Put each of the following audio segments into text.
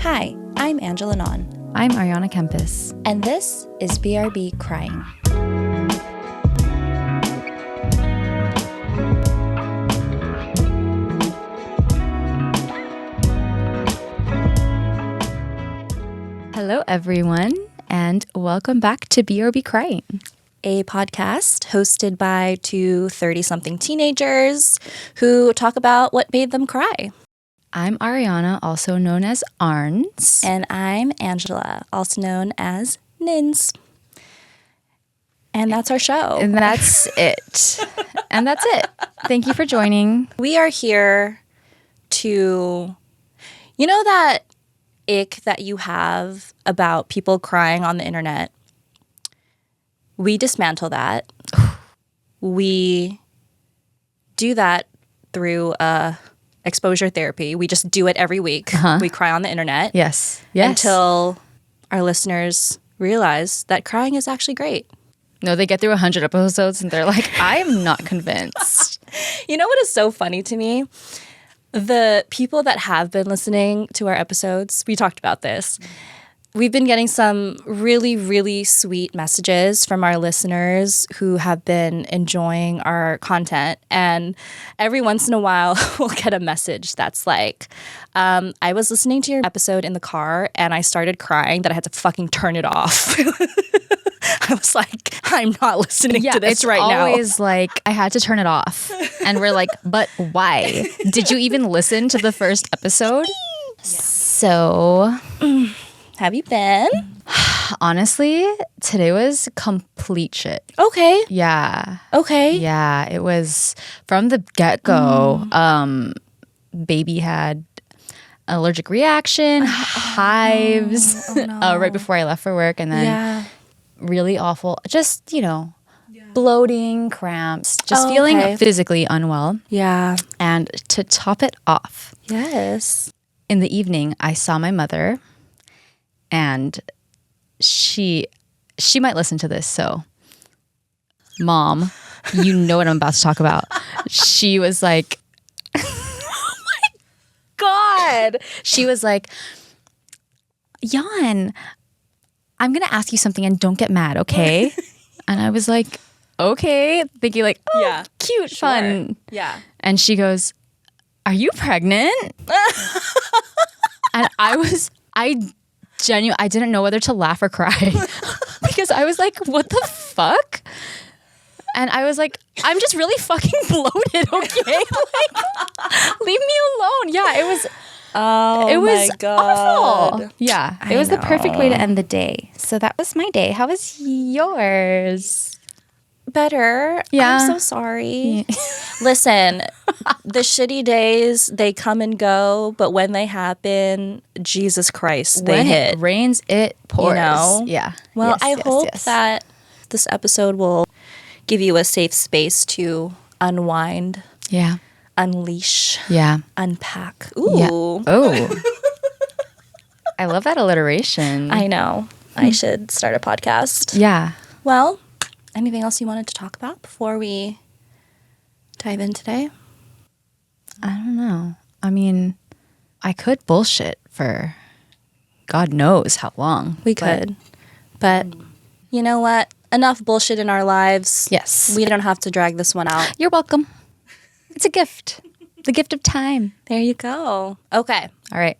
Hi, I'm Angela Non. I'm Ariana Kempis. And this is BRB Crying. Hello, everyone, and welcome back to BRB Crying, A podcast hosted by two 30-something teenagers who talk about what made them cry. I'm Ariana, also known as Arns. And I'm Angela, also known as Nins. And that's our show. And that's it. And that's it. Thank you for joining. We are here to, you know that ick that you have about people crying on the internet? We dismantle that. We do that through exposure therapy. We just do it every week. We cry on the internet. Yes. Until our listeners realize that crying is actually great. No, they get through 100 episodes and they're like, I'm not convinced. You know what is so funny to me? The people that have been listening to our episodes, we talked about this. We've been getting some really, really sweet messages from our listeners who have been enjoying our content. And every once in a while, we'll get a message that's like, I was listening to your episode in the car and I started crying that I had to fucking turn it off. I was like, I'm not listening to this right now. It's always like, I had to turn it off. And we're like, but why? Did you even listen to the first episode? Yeah. So... Have you been? Honestly, today was complete shit. Okay. Yeah. Okay. Yeah, it was from the get-go. Baby had an allergic reaction, hives right before I left for work, and then really awful, just, bloating, cramps, just feeling physically unwell. Yeah. And to top it off, yes, in the evening, I saw my mother. And she might listen to this, so Mom, you know what I'm about to talk about. She was like, oh my God. She was like, Jan, I'm going to ask you something and don't get mad, okay? And I was like, okay. Thinking like, oh, cute, fun. Yeah. And she goes, are you pregnant? And I didn't know whether to laugh or cry because I was like, what the fuck? And I was like, I'm just really fucking bloated, okay? Like, leave me alone. Yeah, it was my God. awful. Yeah, it was the perfect way to end the day. So that was my day. How was yours? Better. Yeah. I'm so sorry. Listen, the shitty days, they come and go, but when they happen, Jesus Christ, they hit. It rains, it pours. Yeah. Well, I hope that this episode will give you a safe space to unwind. Yeah. Unleash. Yeah. Unpack. Ooh. Yeah. Oh. I love that alliteration. I know. I should start a podcast. Yeah. Well, anything else you wanted to talk about before we dive in today? I don't know. I mean, I could bullshit for God knows how long. We could. But you know what? Enough bullshit in our lives. Yes. We don't have to drag this one out. You're welcome. It's a gift. The gift of time. There you go. Okay. All right.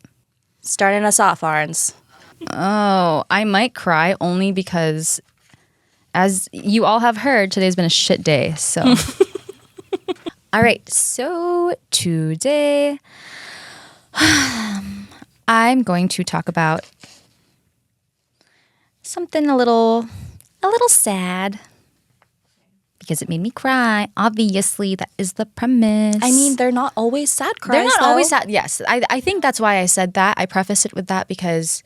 Starting us off, Arns. Oh, I might cry only because, as you all have heard, today's been a shit day. So, all right. So today, I'm going to talk about something a little sad because it made me cry. Obviously, that is the premise. I mean, they're not always sad cries. They're not always sad. Yes, I think that's why I said that. I preface it with that because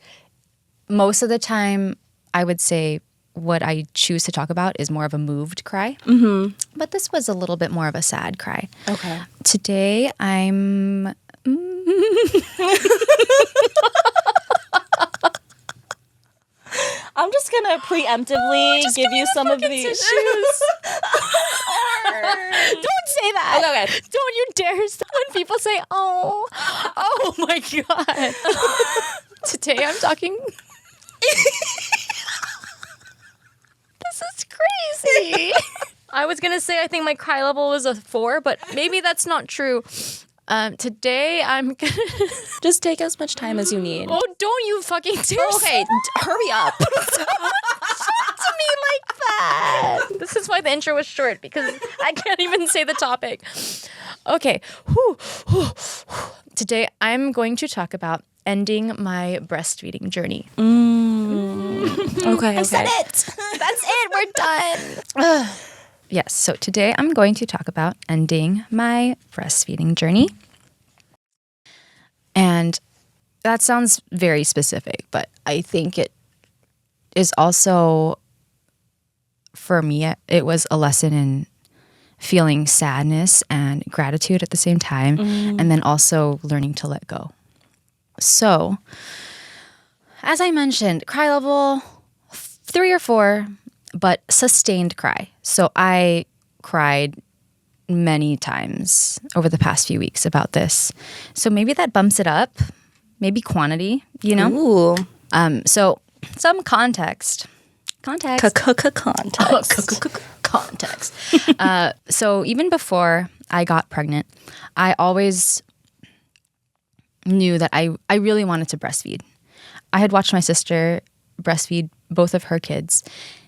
most of the time, I would say what I choose to talk about is more of a moved cry. Mm-hmm. But this was a little bit more of a sad cry. Okay. Today, I'm... I'm just going to preemptively give you some of these. Tissues. Don't say that. Okay. Don't you dare. When people say, oh my God. today I'm talking. This is crazy. I was going to say I think my cry level was a 4, but maybe that's not true. Today I'm going to... Just take as much time as you need. Oh, don't you fucking dare. Okay, hurry up. To me like that. This is why the intro was short, because I can't even say the topic. Okay. Today I'm going to talk about ending my breastfeeding journey. Okay. I said it. That's it. We're done. Yes. So today I'm going to talk about ending my breastfeeding journey. And that sounds very specific, but I think it is also, for me, it was a lesson in feeling sadness and gratitude at the same time, and then also learning to let go. So, as I mentioned, cry level 3 or 4, but sustained cry. So I cried many times over the past few weeks about this. So maybe that bumps it up, maybe quantity, you know? Ooh. So some context. Context. So even before I got pregnant, I always knew that I really wanted to breastfeed. I had watched my sister breastfeed both of her kids,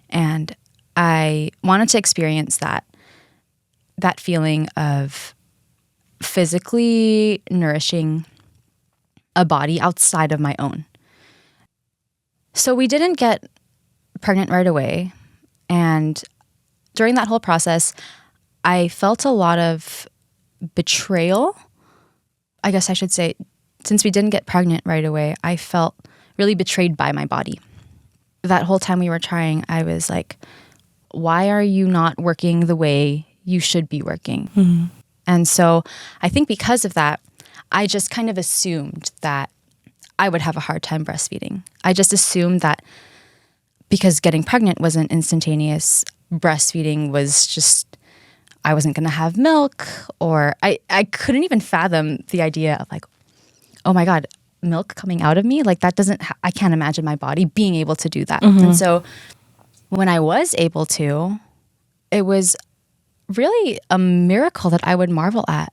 and I wanted to experience that feeling of physically nourishing a body outside of my own. So we didn't get pregnant right away, and during that whole process, I felt a lot of betrayal. I guess I should say, since we didn't get pregnant right away, I felt really betrayed by my body. That whole time we were trying, I was like, why are you not working the way you should be working? Mm-hmm. And so I think because of that, I just kind of assumed that I would have a hard time breastfeeding. I just assumed that because getting pregnant wasn't instantaneous, breastfeeding was just, I wasn't going to have milk, or I couldn't even fathom the idea of like, oh my God, milk coming out of me? Like that doesn't, I can't imagine my body being able to do that. Mm-hmm. And so when I was able to, it was really a miracle that I would marvel at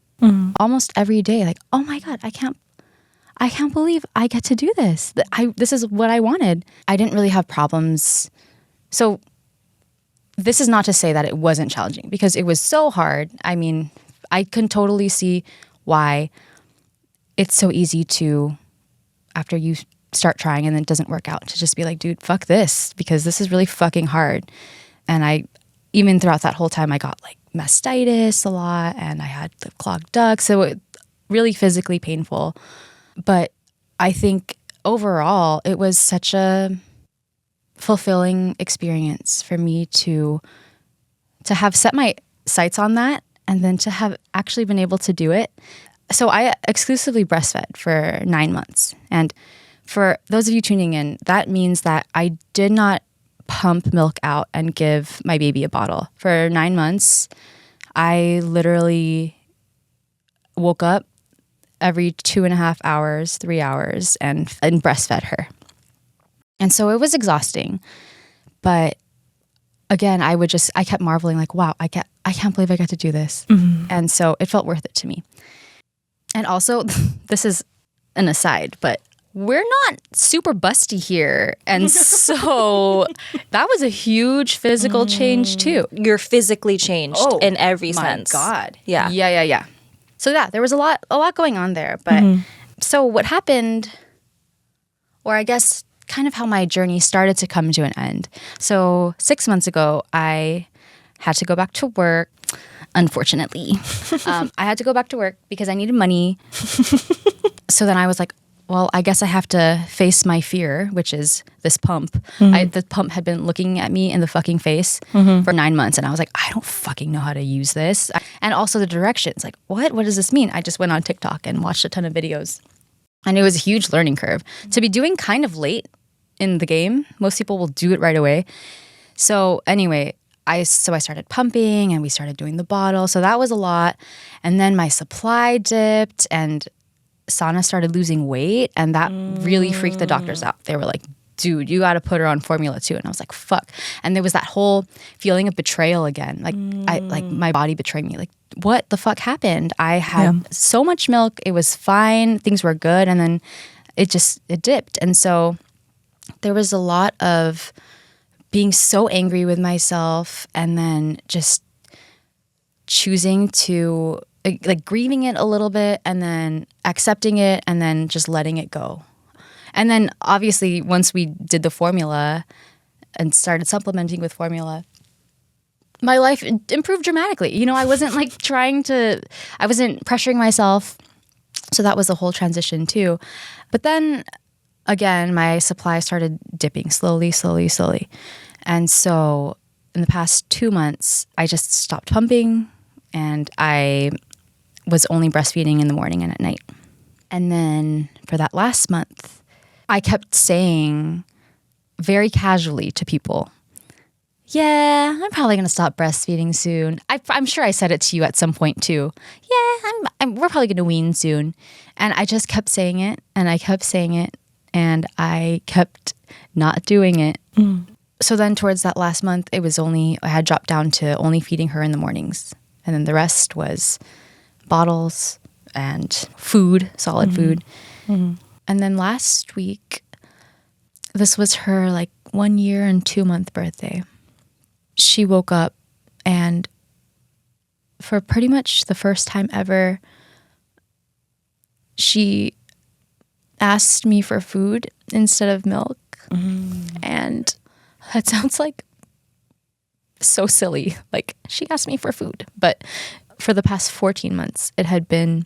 almost every day. Like, oh my God, I can't believe I get to do this. This is what I wanted. I didn't really have problems. So this is not to say that it wasn't challenging, because it was so hard. I mean, I can totally see why it's so easy to, after you start trying and then it doesn't work out, to just be like, dude, fuck this, because this is really fucking hard. And even throughout that whole time, I got like mastitis a lot, and I had the clogged ducts. So it really physically painful. But I think overall, it was such a fulfilling experience for me to have set my sights on that, and then to have actually been able to do it. So I exclusively breastfed for 9 months. And for those of you tuning in, that means that I did not pump milk out and give my baby a bottle. For 9 months, I literally woke up every 2.5 hours, 3 hours, and breastfed her. And so it was exhausting. But again, I kept marveling like, wow, I can't believe I got to do this. Mm-hmm. And so it felt worth it to me. And also, this is an aside, but we're not super busty here. And so that was a huge physical change too. You're physically changed in every sense. Oh my God. Yeah. Yeah. So yeah, there was a lot going on there. But so what happened, or I guess kind of how my journey started to come to an end. So 6 months ago, I had to go back to work. Unfortunately, I had to go back to work because I needed money. So then I was like, well, I guess I have to face my fear, which is this pump. The pump had been looking at me in the fucking face for 9 months. And I was like, I don't fucking know how to use this. And also the directions, like, what does this mean? I just went on TikTok and watched a ton of videos. And it was a huge learning curve to be doing kind of late in the game. Most people will do it right away. So anyway, I started pumping, and we started doing the bottle. So that was a lot. And then my supply dipped, and Sana started losing weight, and that really freaked the doctors out. They were like, dude, you got to put her on formula too. And I was like, fuck. And there was that whole feeling of betrayal again. Like my body betrayed me. Like, what the fuck happened? I had so much milk. It was fine. Things were good. And then it dipped. And so there was a lot of being so angry with myself, and then just choosing to like grieving it a little bit, and then accepting it, and then just letting it go. And then obviously once we did the formula and started supplementing with formula, my life improved dramatically. You know, I wasn't like I wasn't pressuring myself. So that was a whole transition too. But then again, my supply started dipping slowly. And so in the past 2 months, I just stopped pumping, and I was only breastfeeding in the morning and at night. And then for that last month, I kept saying very casually to people, yeah, I'm probably going to stop breastfeeding soon. I'm sure I said it to you at some point too. Yeah, we're probably going to wean soon. And I just kept saying it, and I kept saying it, and I kept not doing it. So then towards that last month, I had dropped down to only feeding her in the mornings. And then the rest was bottles and food, solid food. And then last week, this was her like 1 year and 2 month birthday. She woke up, and for pretty much the first time ever, she asked me for food instead of milk. And that sounds like so silly. Like, she asked me for food. But for the past 14 months, it had been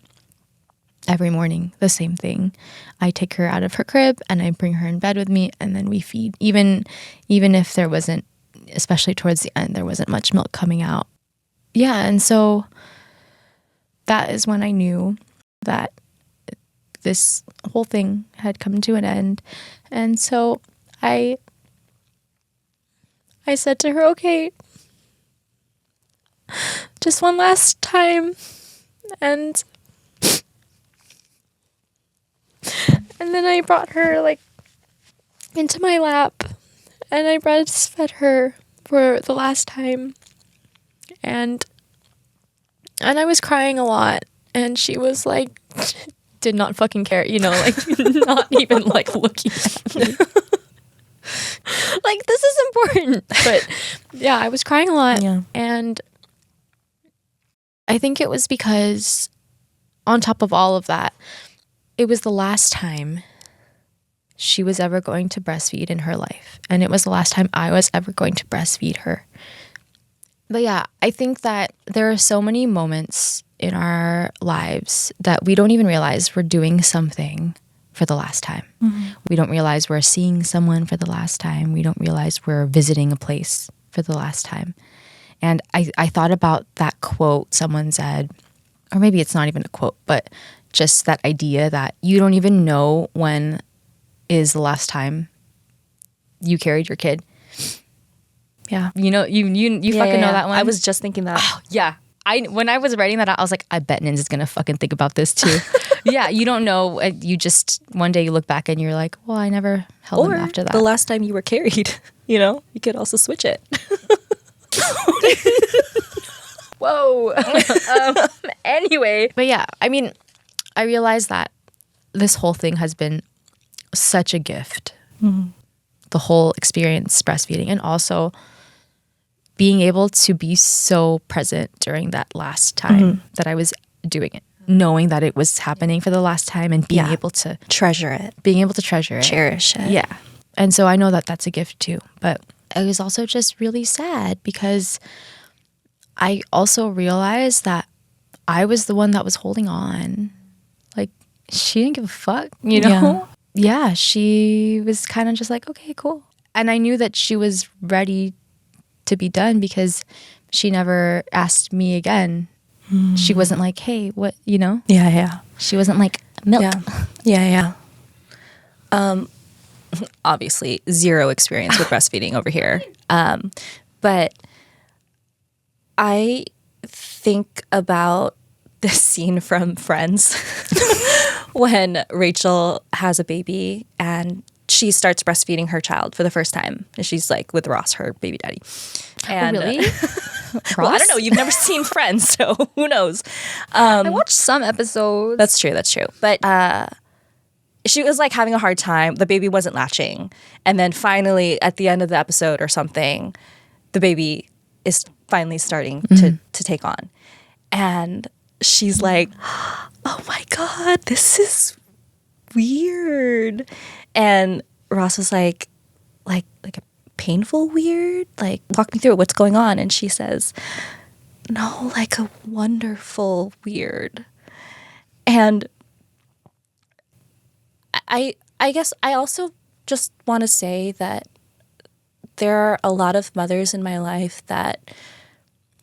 every morning the same thing. I take her out of her crib, and I bring her in bed with me, and then we feed. Even if there wasn't, especially towards the end, there wasn't much milk coming out. Yeah, and so that is when I knew that this whole thing had come to an end. And so I said to her, okay, just one last time. And then I brought her like into my lap, and I breastfed her for the last time. And I was crying a lot, and she was like, did not fucking care, you know, like not even like looking at me. Like, this is important. But yeah, I was crying a lot. Yeah. And I think it was because on top of all of that, it was the last time she was ever going to breastfeed in her life. And it was the last time I was ever going to breastfeed her. But yeah, I think that there are so many moments in our lives that we don't even realize we're doing something for the last time. We don't realize we're seeing someone for the last time. We don't realize we're visiting a place for the last time. And I thought about that quote someone said, or maybe it's not even a quote, but just that idea that you don't even know when is the last time you carried your kid. Yeah. You know, you fucking know that one? I was just thinking that. Oh, yeah. When I was writing that out, I was like, I bet Nins is going to fucking think about this too. Yeah, you don't know. You just, one day you look back and you're like, well, I never held him after that. The last time you were carried, you know, you could also switch it. Whoa. Anyway. But yeah, I mean, I realized that this whole thing has been such a gift. The whole experience breastfeeding, and also being able to be so present during that last time that I was doing it, knowing that it was happening for the last time, and being able to treasure it, cherish it. Yeah. And so I know that that's a gift too, but I was also just really sad because I also realized that I was the one that was holding on. Like, she didn't give a fuck, you know? Yeah, she was kind of just like, okay, cool. And I knew that she was ready to be done because she never asked me again. She wasn't like, hey, what, you know? Yeah. She wasn't like, milk. Yeah. Obviously, zero experience with breastfeeding over here. But I think about this scene from Friends when Rachel has a baby and she starts breastfeeding her child for the first time. And she's like with Ross, her baby daddy. And, really? Well, I don't know. You've never seen Friends, so who knows? I watched some episodes. That's true. But she was like having a hard time. The baby wasn't latching. And then finally, at the end of the episode or something, the baby is finally starting to take on. And she's like, oh my God, this is weird. And Ross was like a painful weird? Like, walk me through it. What's going on? And she says, no, like a wonderful weird. And I guess I also just want to say that there are a lot of mothers in my life that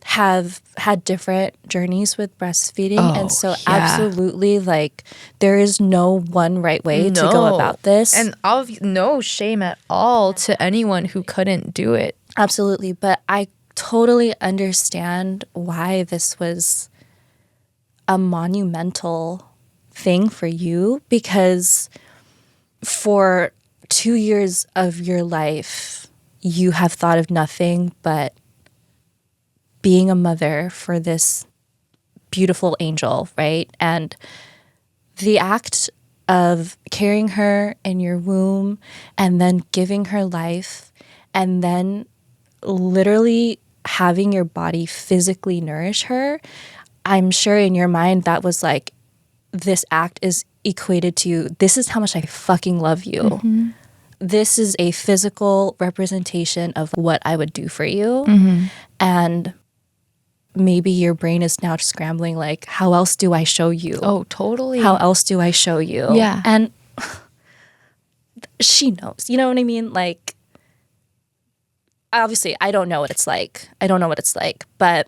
have had different journeys with breastfeeding. And so absolutely, like, there is no one right way to go about this. And no shame at all to anyone who couldn't do it. Absolutely. But I totally understand why this was a monumental thing for you, because for 2 years of your life, you have thought of nothing but being a mother for this beautiful angel, right? And the act of carrying her in your womb and then giving her life and then literally having your body physically nourish her, I'm sure in your mind that was like, this act is equated to, this is how much I fucking love you. Mm-hmm. This is a physical representation of what I would do for you. Mm-hmm. And maybe your brain is now scrambling like, how else do I show you? Oh, totally. How else do I show you? Yeah. And she knows. You know what I mean? Like, obviously, I don't know what it's like. But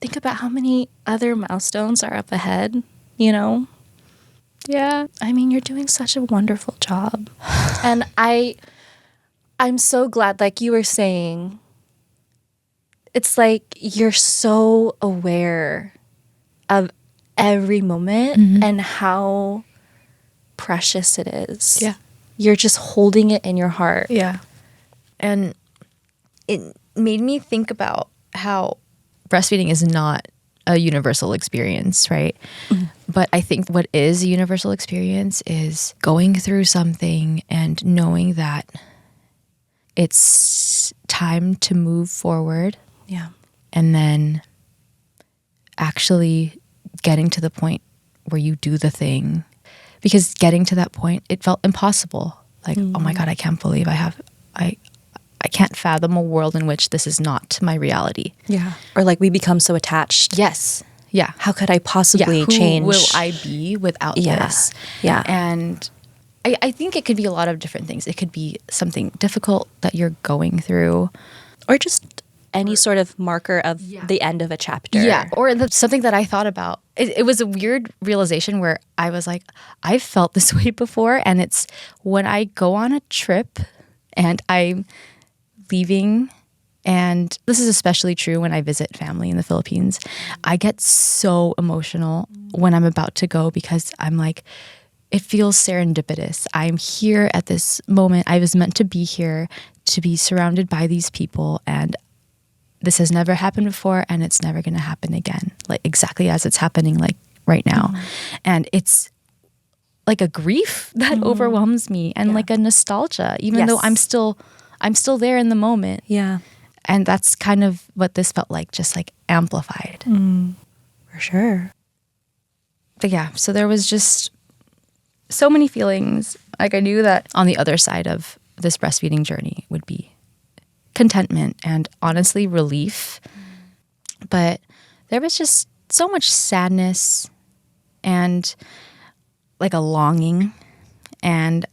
think about how many other milestones are up ahead, you know? Yeah. I mean, you're doing such a wonderful job. And I'm so glad, like you were saying, it's like you're so aware of every moment and how precious it is. Yeah. You're just holding it in your heart. Yeah. And it made me think about how breastfeeding is not a universal experience, right? Mm-hmm. But I think what is a universal experience is going through something and knowing that it's time to move forward. Yeah. And then actually getting to the point where you do the thing. Because getting to that point, it felt impossible. Like, oh my God, I can't believe I can't fathom a world in which this is not my reality. Yeah. Or like we become so attached. Yes. Yeah. How could I possibly change? Who will I be without this? Yeah. And I think it could be a lot of different things. It could be something difficult that you're going through. Or just any sort of marker of the end of a chapter. Yeah. Or something that I thought about. It was a weird realization where I was like, I've felt this way before. And it's when I go on a trip and I'm leaving, and this is especially true when I visit family in the Philippines, I get so emotional when I'm about to go because I'm like, it feels serendipitous. I'm here at this moment. I was meant to be here, to be surrounded by these people, and this has never happened before, and it's never going to happen again, like exactly as it's happening like right now. And it's like a grief that overwhelms me, and like a nostalgia, even though I'm still there in the moment. Yeah. And that's kind of what this felt like, just like amplified. For sure. But yeah, so there was just so many feelings. Like I knew that on the other side of this breastfeeding journey would be contentment and honestly relief. But there was just so much sadness and like a longing. And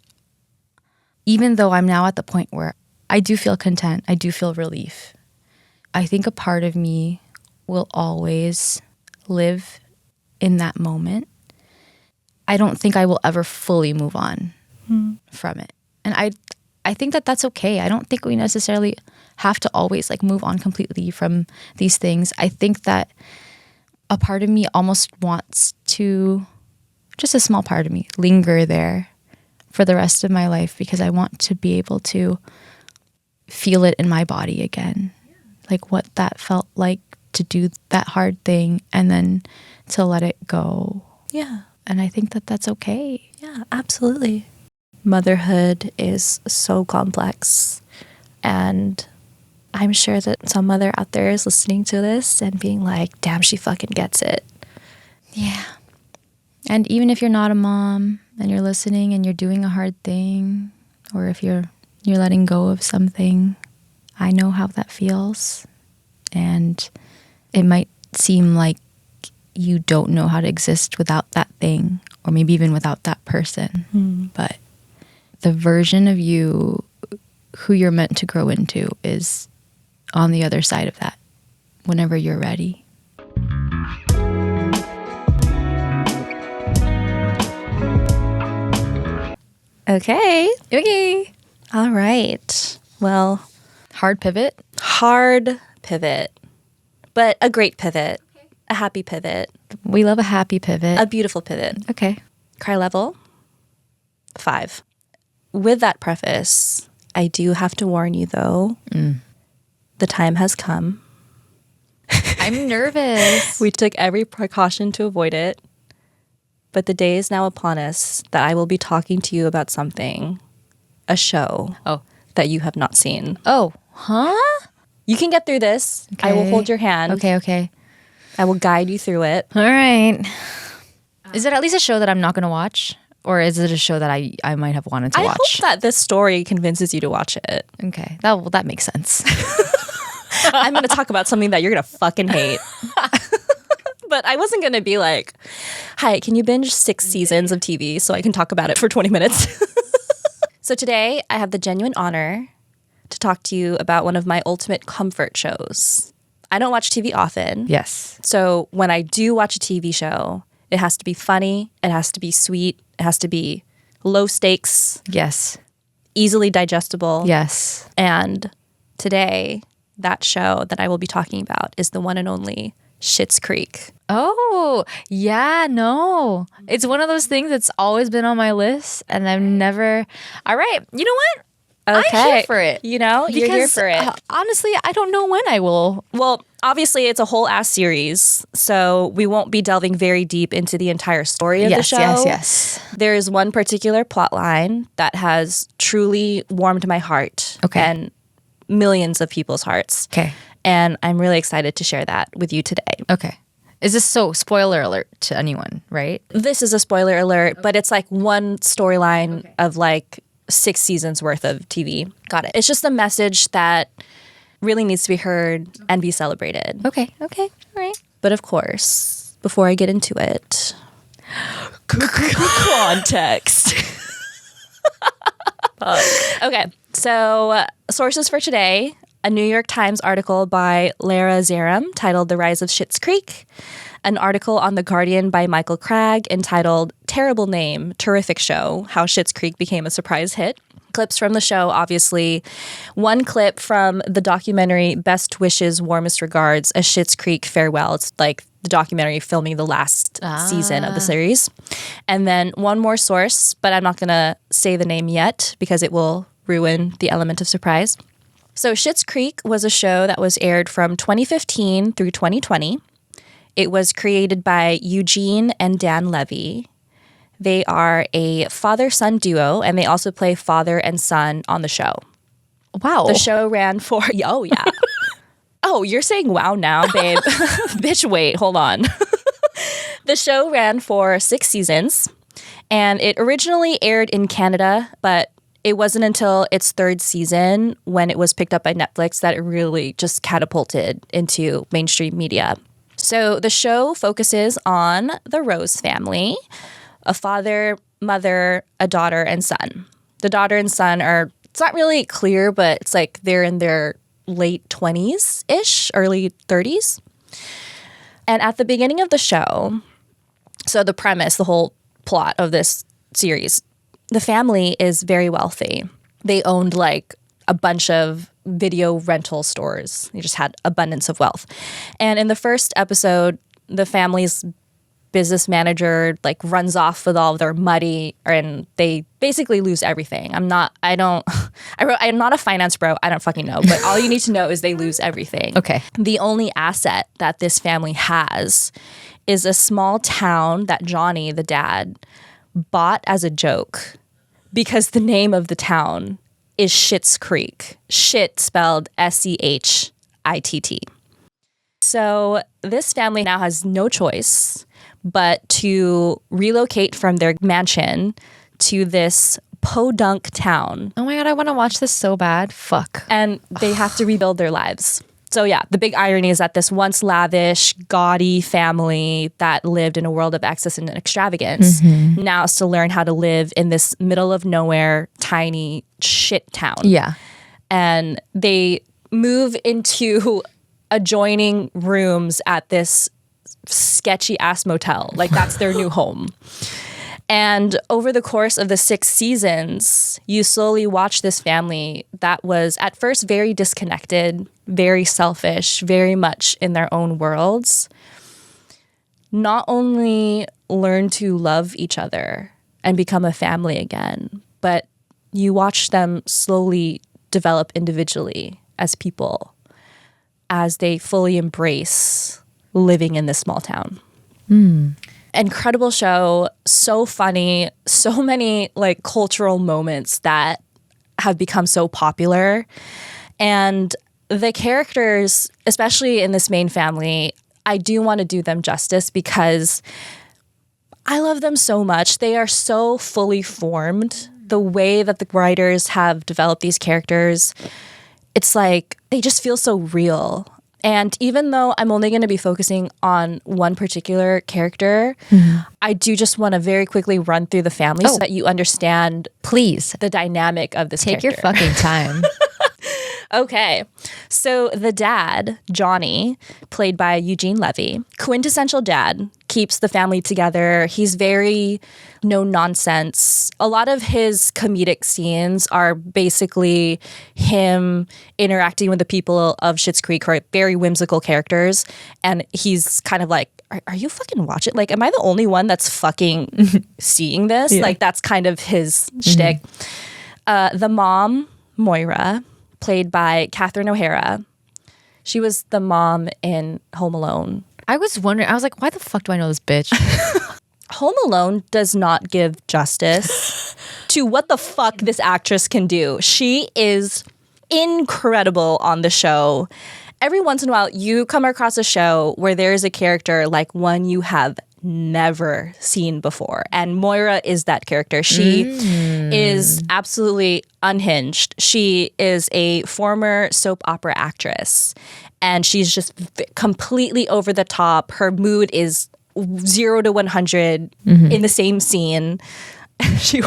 even though I'm now at the point where I do feel content, I do feel relief, I think a part of me will always live in that moment. I don't think I will ever fully move on from it. And I think that that's okay. I don't think we necessarily have to always like move on completely from these things. I think that a part of me almost wants to, just a small part of me, linger there for the rest of my life because I want to be able to feel it in my body again. Like what that felt like to do that hard thing and then to let it go. Yeah. And I think that that's okay. Yeah, absolutely. Motherhood is so complex. And I'm sure that some mother out there is listening to this and being like, damn, she fucking gets it. Yeah. And even if you're not a mom and you're listening and you're doing a hard thing, or if you're letting go of something, I know how that feels. And it might seem like you don't know how to exist without that thing, or maybe even without that person. But the version of you who you're meant to grow into is on the other side of that whenever you're ready. Okay. All right. Well, Hard pivot. hard pivot, but a great pivot, a happy pivot, We love a happy pivot. a beautiful pivot. Okay. Cry level 5. With that preface, I do have to warn you though, the time has come. I'm nervous. We took every precaution to avoid it, but the day is now upon us that I will be talking to you about something, a show that you have not seen. Oh, huh? You can get through this. I will hold your hand. Okay. I will guide you through it. All right. Is it at least a show that I'm not going to watch? Or is it a show that I might have wanted to I watch? hope that this story convinces you to watch it. Okay. That makes sense. I'm going to talk about something that you're going to fucking hate. But I wasn't going to be like, hi, can you binge 6 seasons of TV so I can talk about it for 20 minutes? So today I have the genuine honor to talk to you about one of my ultimate comfort shows. I don't watch TV often. Yes. So when I do watch a TV show, it has to be funny, it has to be sweet, it has to be low stakes, Yes. easily digestible. Yes. And today, that show that I will be talking about is the one and only Schitt's Creek. Oh, yeah, no. It's one of those things that's always been on my list and I've never. All right. You know what? I'm here for it. You know, you're here for it. Honestly, I don't know when I will. Well, obviously, it's a whole ass series, so we won't be delving very deep into the entire story of the show. Yes. There is one particular plot line that has truly warmed my heart and millions of people's hearts. Okay. And I'm really excited to share that with you today. Okay. Is this spoiler alert to anyone, right? This is a spoiler alert, but it's like one storyline of like 6 seasons worth of TV. Got it. It's just a message that really needs to be heard and be celebrated. Okay. All right. But of course, before I get into it, context. Okay, so sources for today: a New York Times article by Lara Zaram titled "The Rise of Schitt's Creek," an article on The Guardian by Michael Cragg entitled "Terrible Name, Terrific Show: How Schitt's Creek Became a Surprise Hit." Clips from the show, obviously. One clip from the documentary Best Wishes, Warmest Regards, a Schitt's Creek farewell. It's like the documentary filming the last season of the series. And then one more source, but I'm not going to say the name yet because it will ruin the element of surprise. So Schitt's Creek was a show that was aired from 2015 through 2020. It was created by Eugene and Dan Levy. They are a father-son duo, and they also play father and son on the show. Wow. The show ran for... Oh, yeah. Oh, you're saying wow now, babe. Bitch, wait, hold on. The show ran for 6 seasons, and it originally aired in Canada, but it wasn't until its 3rd season when it was picked up by Netflix that it really just catapulted into mainstream media. So the show focuses on the Rose family, a father, mother, a daughter, and son. The daughter and son are, it's not really clear, but it's like they're in their late 20s-ish, early 30s. And at the beginning of the show, so the premise, the whole plot of this series, the family is very wealthy. They owned like a bunch of video rental stores. They just had abundance of wealth. And in the first episode, the family's business manager like runs off with all of their money and they basically lose everything. I'm not a finance bro. I don't fucking know. But all you need to know is they lose everything. Okay. The only asset that this family has is a small town that Johnny, the dad, bought as a joke because the name of the town is Schitt's Creek. Schitt spelled Schitt. So this family now has no choice but to relocate from their mansion to this podunk town. Oh my God, I want to watch this so bad. Fuck. And they have to rebuild their lives. So yeah, the big irony is that this once lavish, gaudy family that lived in a world of excess and extravagance now has to learn how to live in this middle of nowhere, tiny shit town. Yeah. And they move into adjoining rooms at this sketchy ass motel. Like that's their new home. And over the course of the 6 seasons, you slowly watch this family that was at first very disconnected, very selfish, very much in their own worlds, not only learn to love each other and become a family again, but you watch them slowly develop individually as people as they fully embrace living in this small town. Incredible show, so funny, so many like cultural moments that have become so popular. And the characters, especially in this main family, I do want to do them justice because I love them so much. They are so fully formed. The way that the writers have developed these characters, it's like they just feel so real. And even though I'm only going to be focusing on one particular character, I do just want to very quickly run through the family so that you understand, please, the dynamic of this Take character. your fucking time. Okay. So the dad, Johnny, played by Eugene Levy, quintessential dad, keeps the family together. He's very no nonsense. A lot of his comedic scenes are basically him interacting with the people of Schitt's Creek, who are very whimsical characters. And he's kind of like, are you fucking watching? Like, am I the only one that's fucking seeing this? Yeah. Like, that's kind of his shtick. The mom, Moira, played by Catherine O'Hara. She was the mom in Home Alone. I was wondering, I was like, why the fuck do I know this bitch? Home Alone does not give justice to what the fuck this actress can do. She is incredible on the show. Every once in a while, you come across a show where there's a character like one you have never seen before. And Moira is that character. She is absolutely unhinged. She is a former soap opera actress. And she's just completely over the top. Her mood is 0 to 100 in the same scene. She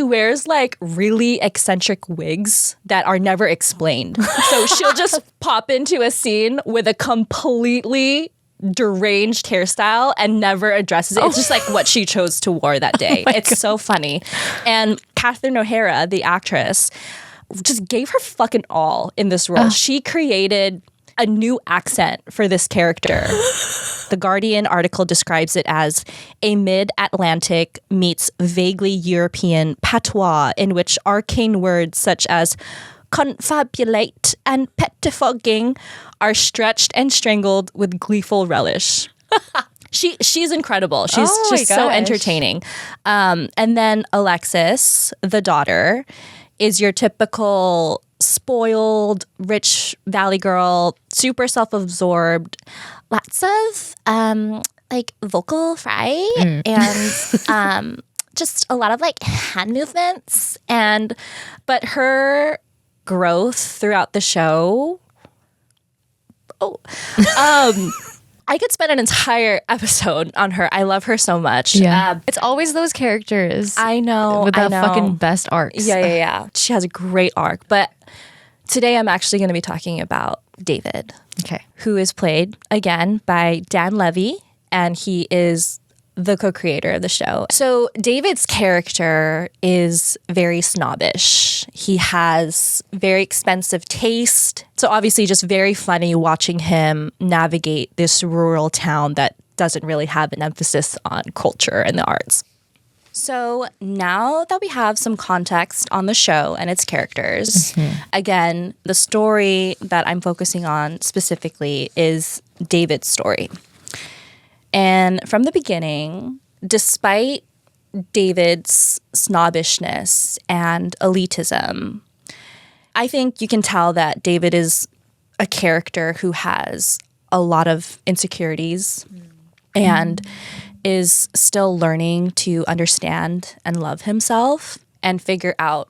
wears like really eccentric wigs that are never explained. So she'll just pop into a scene with a completely deranged hairstyle and never addresses it. It's just like what she chose to wear that day. It's so funny. And Catherine O'Hara, the actress, just gave her fucking all in this role. She created a new accent for this character. The Guardian article describes it as a mid-Atlantic meets vaguely European patois in which arcane words such as confabulate and pettifogging are stretched and strangled with gleeful relish. She's incredible. She's just so entertaining. And then Alexis, the daughter, is your typical spoiled, rich valley girl, super self-absorbed, lots of like vocal fry and just a lot of like hand movements. But her growth throughout the show, I could spend an entire episode on her. I love her so much. Yeah. It's always those characters. I know. With the fucking best arcs. Yeah. She has a great arc. But today I'm actually going to be talking about David. Okay. Who is played, again, by Dan Levy. And he is the co-creator of the show. So David's character is very snobbish. He has very expensive taste. So obviously just very funny watching him navigate this rural town that doesn't really have an emphasis on culture and the arts. So now that we have some context on the show and its characters, again, the story that I'm focusing on specifically is David's story. And from the beginning, despite David's snobbishness and elitism, I think you can tell that David is a character who has a lot of insecurities and is still learning to understand and love himself and figure out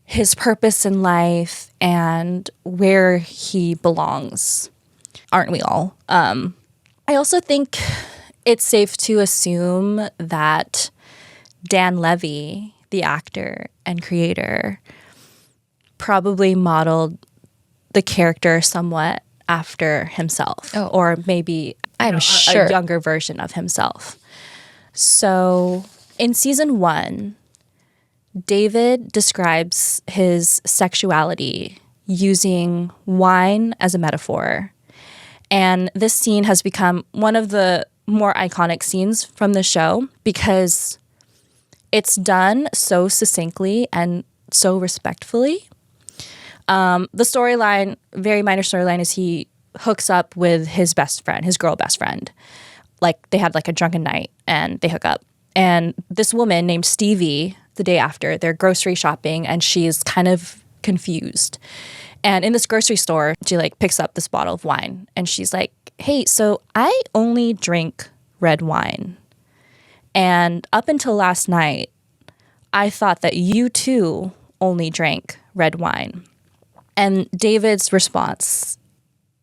his purpose in life and where he belongs. Aren't we all? I also think it's safe to assume that Dan Levy, the actor and creator, probably modeled the character somewhat after himself, or maybe a younger version of himself. So in season 1, David describes his sexuality using wine as a metaphor. And this scene has become one of the more iconic scenes from the show because it's done so succinctly and so respectfully. The storyline, very minor storyline, is he hooks up with his best friend, his girl best friend. Like they had like a drunken night and they hook up. And this woman named Stevie, the day after, they're grocery shopping and she's kind of confused. And in this grocery store, she like picks up this bottle of wine and she's like, hey, so I only drink red wine. And up until last night, I thought that you too only drank red wine. And David's response,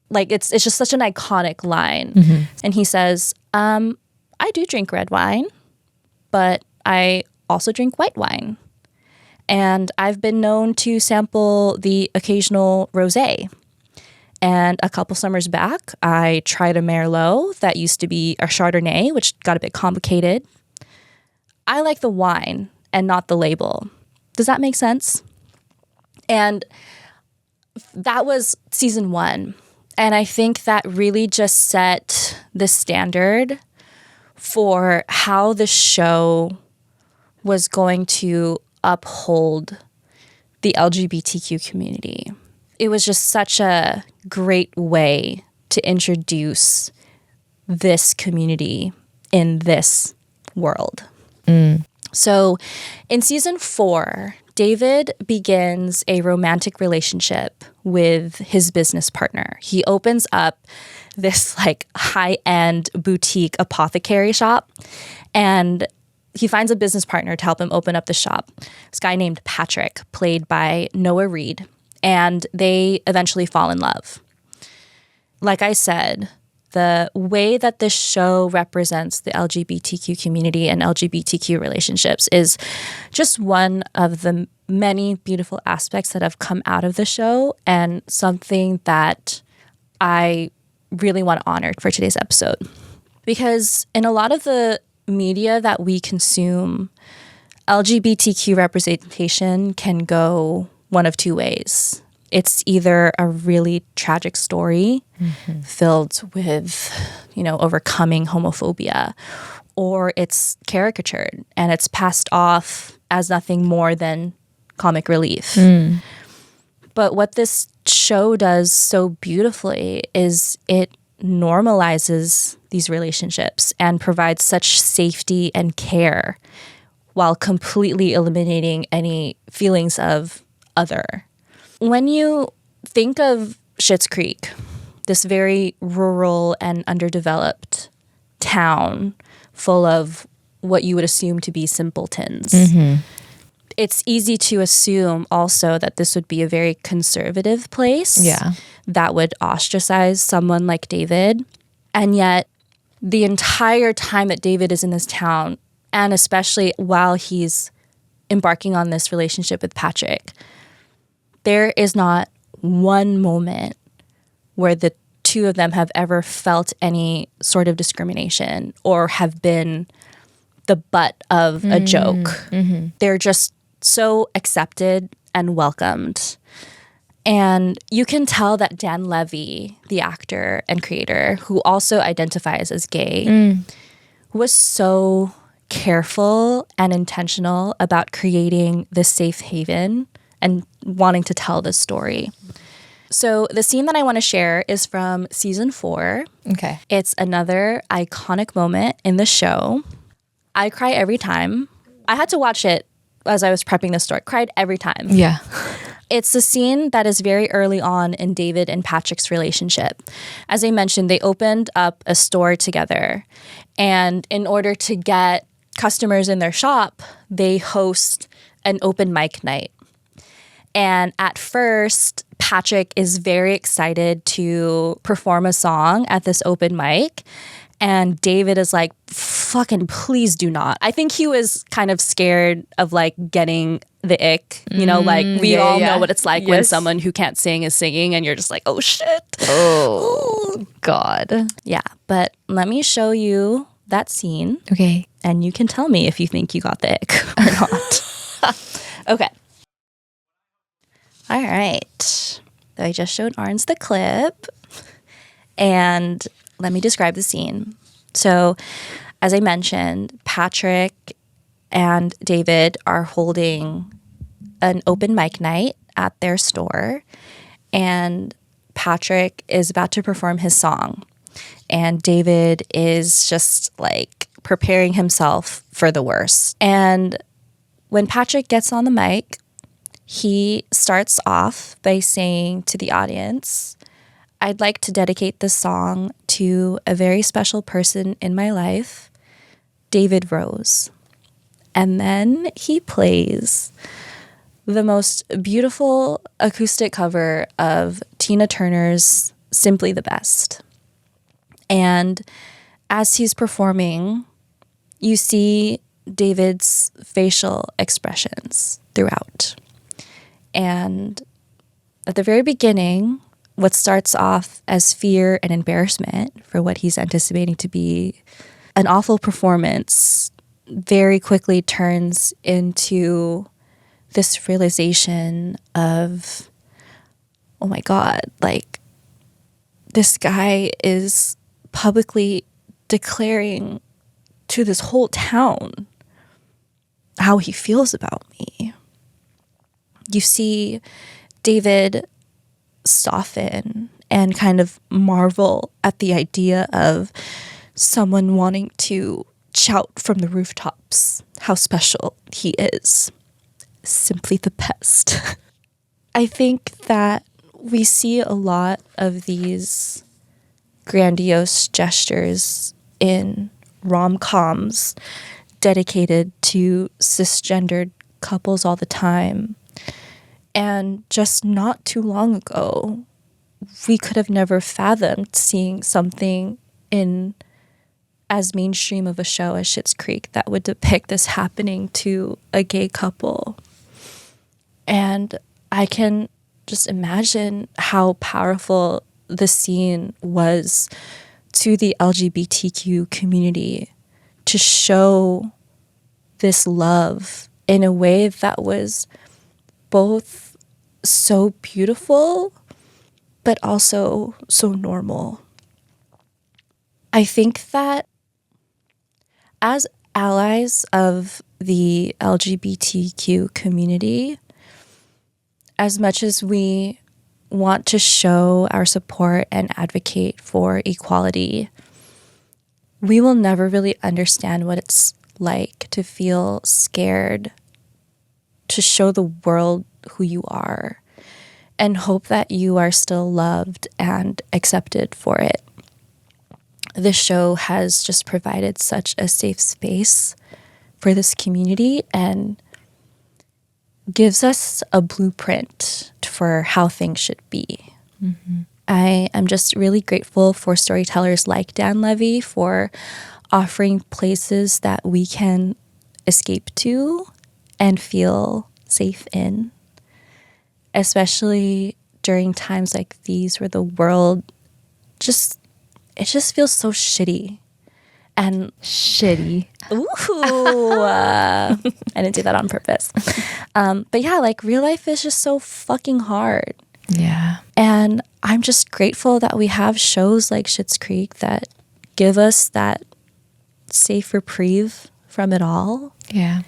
like it's just such an iconic line. And he says, I do drink red wine, but I also drink white wine. And I've been known to sample the occasional rosé. And a couple summers back, I tried a Merlot that used to be a Chardonnay, which got a bit complicated. I like the wine and not the label. Does that make sense? And that was season 1. And I think that really just set the standard for how the show was going to uphold the LGBTQ community. It was just such a great way to introduce this community in this world. So in season 4, David begins a romantic relationship with his business partner. He opens up this like high-end boutique apothecary shop, and he finds a business partner to help him open up the shop. This guy named Patrick, played by Noah Reid, and they eventually fall in love. Like I said, the way that this show represents the LGBTQ community and LGBTQ relationships is just one of the many beautiful aspects that have come out of the show, and something that I really want to honor for today's episode. Because in a lot of the media that we consume, LGBTQ representation can go one of two ways. It's either a really tragic story filled with, overcoming homophobia, or it's caricatured and it's passed off as nothing more than comic relief. But what this show does so beautifully is it normalizes these relationships and provides such safety and care while completely eliminating any feelings of other. When you think of Schitt's Creek, this very rural and underdeveloped town full of what you would assume to be simpletons, it's easy to assume also that this would be a very conservative place that would ostracize someone like David. And yet the entire time that David is in this town, and especially while he's embarking on this relationship with Patrick, there is not one moment where the two of them have ever felt any sort of discrimination or have been the butt of a joke. They're just so accepted and welcomed. And you can tell that Dan Levy, the actor and creator, who also identifies as gay, was so careful and intentional about creating this safe haven and wanting to tell this story. So the scene that I want to share is from season 4. Okay. It's another iconic moment in the show. I cry every time. I had to watch it as I was prepping this story. Cried every time. Yeah. It's a scene that is very early on in David and Patrick's relationship. As I mentioned, they opened up a store together. And in order to get customers in their shop, they host an open mic night. And at first, Patrick is very excited to perform a song at this open mic. And David is like, fucking please do not. I think he was kind of scared of like getting the ick. You know, like we all know what it's like when someone who can't sing is singing and you're just like, oh shit. Oh, God. Yeah, but let me show you that scene. Okay. And you can tell me if you think you got the ick or not. Okay. All right. So I just showed Arns the clip. And let me describe the scene. So, as I mentioned, Patrick and David are holding an open mic night at their store. And Patrick is about to perform his song. And David is just like preparing himself for the worst. And when Patrick gets on the mic, he starts off by saying to the audience, I'd like to dedicate this song to a very special person in my life, David Rose. And then he plays the most beautiful acoustic cover of Tina Turner's Simply the Best. And as he's performing, you see David's facial expressions throughout. And at the very beginning, what starts off as fear and embarrassment for what he's anticipating to be an awful performance very quickly turns into this realization of, oh my God, like this guy is publicly declaring to this whole town how he feels about me. You see David soften and kind of marvel at the idea of someone wanting to shout from the rooftops how special he is. Simply the best. I think that we see a lot of these grandiose gestures in rom-coms dedicated to cisgendered couples all the time. And just not too long ago, we could have never fathomed seeing something in as mainstream of a show as Schitt's Creek that would depict this happening to a gay couple. And I can just imagine how powerful the scene was to the LGBTQ community to show this love in a way that was both so beautiful, but also so normal. I think that as allies of the LGBTQ community, as much as we want to show our support and advocate for equality, we will never really understand what it's like to feel scared to show the world who you are and hope that you are still loved and accepted for it. This show has just provided such a safe space for this community and gives us a blueprint for how things should be. Mm-hmm. I am just really grateful for storytellers like Dan Levy for offering places that we can escape to and feel safe in, especially during times like these where the world it just feels so shitty. And Shitty. ooh, I didn't do that on purpose. But yeah, like real life is just so fucking hard. Yeah. And I'm just grateful that we have shows like Schitt's Creek that give us that safe reprieve from it all. Yeah.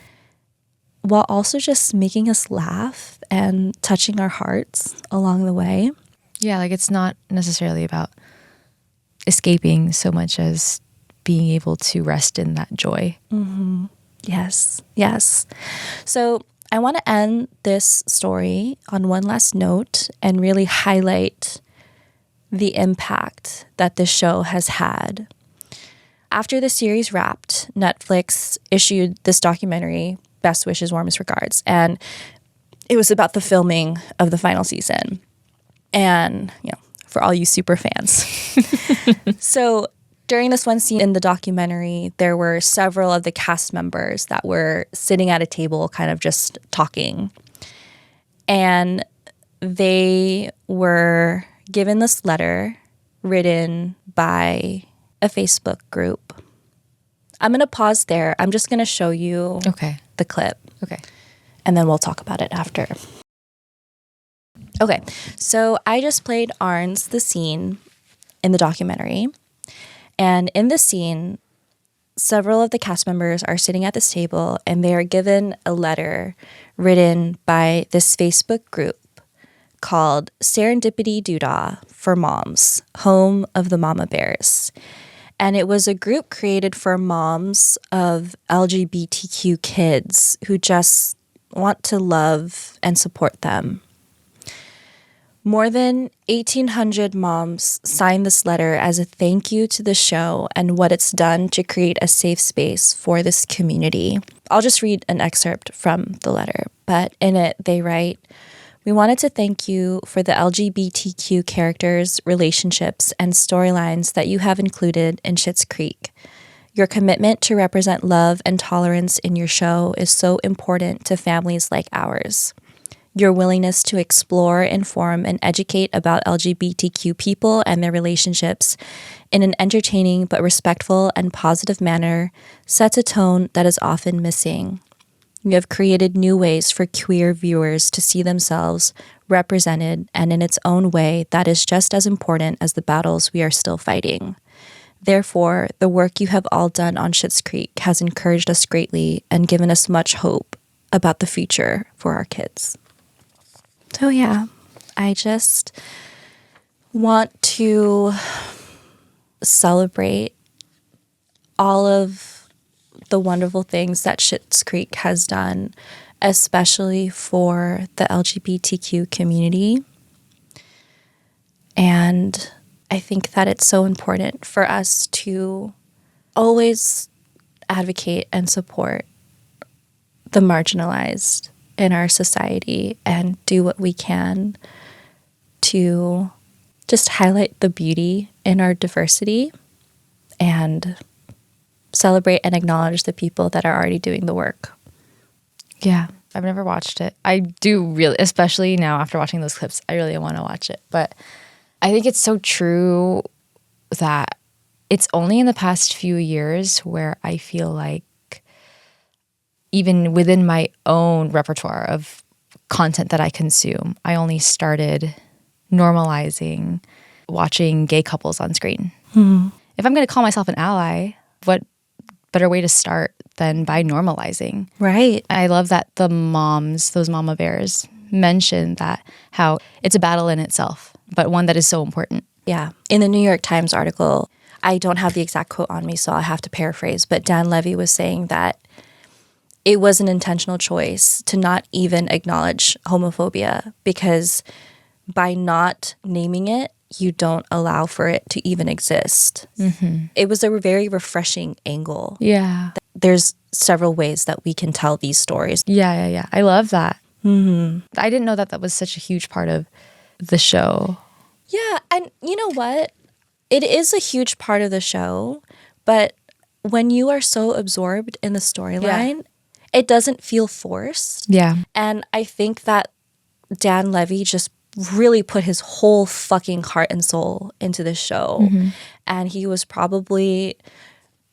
While also just making us laugh and touching our hearts along the way. Yeah, like it's not necessarily about escaping so much as being able to rest in that joy. Mm-hmm. Yes, yes. So I want to end this story on one last note and really highlight the impact that this show has had. After the series wrapped, Netflix issued this documentary, Best Wishes, Warmest Regards, and it was about the filming of the final season. And, you know, for all you super fans. So during this one scene in the documentary, there were several of the cast members that were sitting at a table kind of just talking. And they were given this letter written by a Facebook group. I'm going to pause there. I'm just going to show you the clip. Okay. And then we'll talk about it after. Okay, so I just played Arns, the scene in the documentary. And in the scene, several of the cast members are sitting at this table and they are given a letter written by this Facebook group called Serendipity Doodah for Moms, Home of the Mama Bears. And it was a group created for moms of LGBTQ kids who just want to love and support them. More than 1,800 moms signed this letter as a thank you to the show and what it's done to create a safe space for this community. I'll just read an excerpt from the letter, but in it they write, "We wanted to thank you for the LGBTQ characters, relationships, and storylines that you have included in Schitt's Creek. Your commitment to represent love and tolerance in your show is so important to families like ours. Your willingness to explore, inform, and educate about LGBTQ people and their relationships in an entertaining but respectful and positive manner sets a tone that is often missing. You have created new ways for queer viewers to see themselves represented, and in its own way, that is just as important as the battles we are still fighting. Therefore, the work you have all done on Schitt's Creek has encouraged us greatly and given us much hope about the future for our kids." So yeah, I just want to celebrate all of the wonderful things that Schitt's Creek has done, especially for the LGBTQ community. And I think that it's so important for us to always advocate and support the marginalized in our society and do what we can to just highlight the beauty in our diversity and celebrate and acknowledge the people that are already doing the work. Yeah, I've never watched it. I do really, especially now after watching those clips, I really want to watch it. But I think it's so true that it's only in the past few years where I feel like even within my own repertoire of content that I consume, I only started normalizing watching gay couples on screen. Mm-hmm. If I'm going to call myself an ally, what better way to start than by normalizing? Right. I love that the moms, those mama bears, mention that how it's a battle in itself, but one that is so important. Yeah. In the New York Times article, I don't have the exact quote on me, so I'll have to paraphrase, but Dan Levy was saying that it was an intentional choice to not even acknowledge homophobia because by not naming it, you don't allow for it to even exist. Mm-hmm. It was a very refreshing angle. Yeah. There's several ways that we can tell these stories. Yeah. I love that. Mm-hmm. I didn't know that that was such a huge part of the show. Yeah, and you know what? It is a huge part of the show, but when you are so absorbed in the storyline, it doesn't feel forced. Yeah. And I think that Dan Levy just really put his whole fucking heart and soul into this show. And he was probably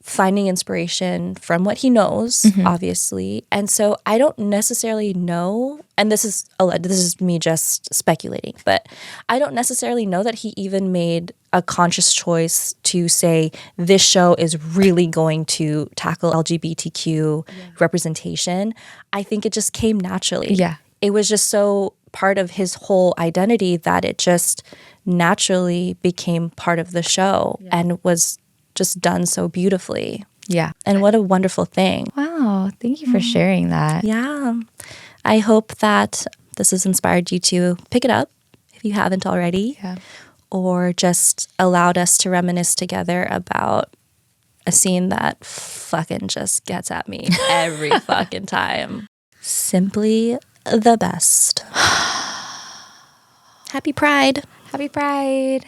finding inspiration from what he knows, obviously. And so I don't necessarily know, and this is me just speculating, but I don't necessarily know that he even made a conscious choice to say this show is really going to tackle LGBTQ representation. I think it just came naturally. Yeah. It was just so part of his whole identity that it just naturally became part of the show and was just done so beautifully. Yeah. And what a wonderful thing. Wow. Thank you for sharing that. Yeah. I hope that this has inspired you to pick it up if you haven't already. Yeah. Or just allowed us to reminisce together about a scene that fucking just gets at me every fucking time. Simply the best. Happy Pride. Happy Pride.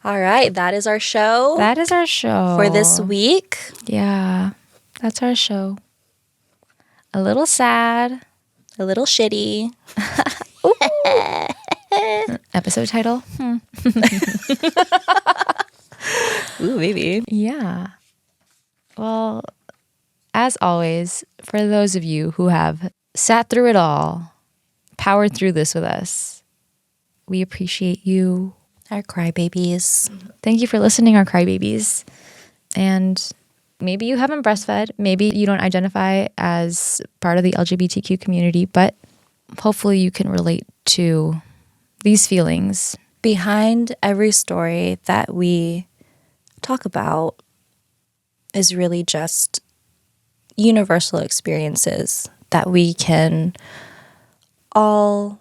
All right, that is our show. That is our show. For this week. Yeah, that's our show. A little sad. A little shitty. Episode title? Ooh, maybe. Yeah. Well, as always, for those of you who have sat through it all, powered through this with us, we appreciate you. Our crybabies. Thank you for listening, our crybabies. And maybe you haven't breastfed. Maybe you don't identify as part of the LGBTQ community, but hopefully you can relate to these feelings. Behind every story that we talk about is really just universal experiences that we can all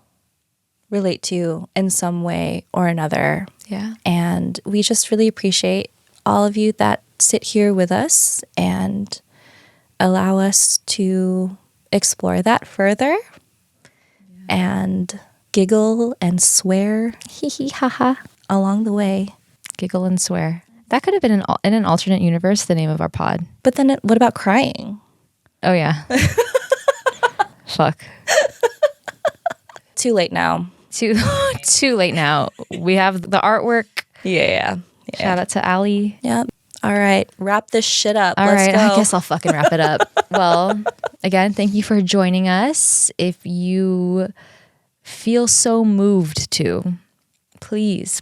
relate to in some way or another. Yeah. And we just really appreciate all of you that sit here with us and allow us to explore that further and giggle and swear hee hee ha ha along the way. Giggle and swear. That could have been in an alternate universe, the name of our pod. But then what about crying? Oh, yeah. Fuck. Too late now. Too late now. We have the artwork. Yeah. Shout out to Allie. Yep. All right. Wrap this shit up. All Let's right. go. I guess I'll fucking wrap it up. Well, again, thank you for joining us. If you feel so moved to, please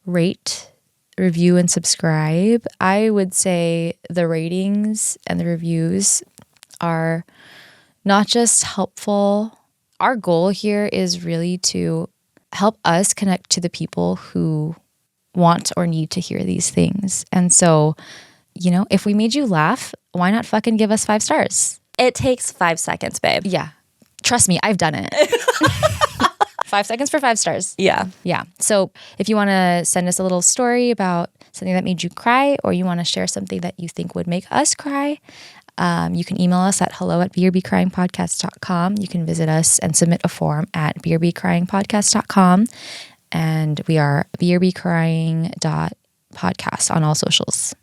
rate, review, and subscribe. I would say the ratings and the reviews are not just helpful. Our goal here is really to help us connect to the people who want or need to hear these things. And so, if we made you laugh, why not fucking give us 5 stars? It takes 5 seconds, babe. Yeah. Trust me, I've done it. 5 seconds for 5 stars. Yeah. Yeah. So if you want to send us a little story about something that made you cry, or you want to share something that you think would make us cry, you can email us at hello@brbcryingpodcast.com. You can visit us and submit a form at brbcryingpodcast.com. And we are brbcrying.podcast on all socials.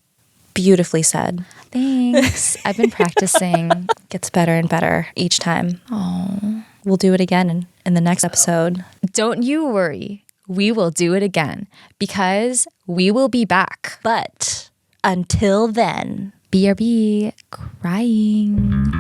Beautifully said. Thanks. I've been practicing. Gets better and better each time. Oh. We'll do it again in the next episode. Don't you worry. We will do it again because we will be back. But until then, BRB crying.